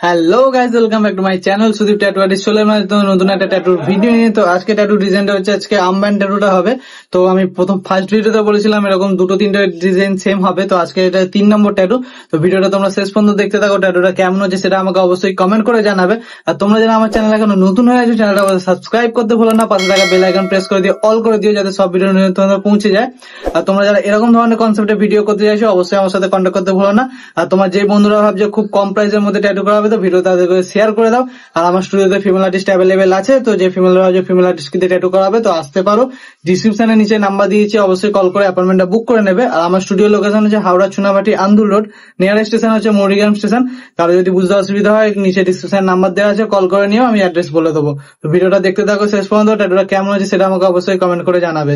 Hello guys, welcome back to my channel Sudip tattoo artist. চলে এলাম তোমাদের নতুন একটা ট্যাটুর ভিডিও নিয়ে। তো আজকে ট্যাটু ডিজাইনটা হচ্ছে আজকে আর্মব্যান্ড ট্যাটুটা হবে। তো আমি ফার্স্ট ভিডিওতে বলেছিলাম এরকম দুটো তিনটে ডিজাইন সেম হবে, তো আজকে এটা 3 নম্বর ট্যাটু। তো ভিডিওটা তোমরা শেষ পর্যন্ত দেখতে থাকো, ট্যাটুটা কেমন হচ্ছে সেটা আমাকে অবশ্যই কমেন্ট করে জানাবে। আর তোমরা যারা আমার চ্যানেল এখনো নতুন হয়ে আছো, চ্যানেলটা সাবস্ক্রাইব করতে ভুলো না, পাশে থাকা বেল আইকন প্রেস করে দিয়ে অল করে দিও, যাতে সব ভিডিও তোমাদের পৌঁছে যায়। আর তোমরা যারা এরকম ধরনের কনসেপ্টে ভিডিও করতে চাইছো, অবশ্যই আমার সাথে কন্ট্যাক্ট করতে ভুলো না। আর তোমার যে বন্ধুরা ভাবছো খুব কম প্রাইসের মধ্যে ট্যাটু করা হবে, তো ভিডিও তাদের শেয়ার করে দাও। আর আমার স্টুডিওতে ফিমেল আর্টিস্ট অ্যাভেলেবেল আছে, তো যে ফিমেল আর্টিস্ট কে ট্যাটু করাবে তো আসতে পারো। ডিসক্রিপশনে নিচে নাম্বার দিয়েছি, অবশ্যই কল করে অ্যাপয়েন্টমেন্টটা বুক করে নেবে। আর আমার স্টুডিও লোকেশন হচ্ছে Howrah Chunabhati Andul road, nearest station হচ্ছে মরিগ্রাম স্টেশন। কারো যদি বুঝতে অসুবিধা হয়, নিচে ডিসক্রিপশন নাম্বার দেওয়া আছে, কল করে নিও, আমি অ্যাড্রেস বলে দেবো। তো ভিডিওটা দেখতে থাকো শেষ পর্যন্ত। ট্যাটুটা কেমন হচ্ছে সেটা আমাকে অবশ্যই কমেন্ট করে জানাবে।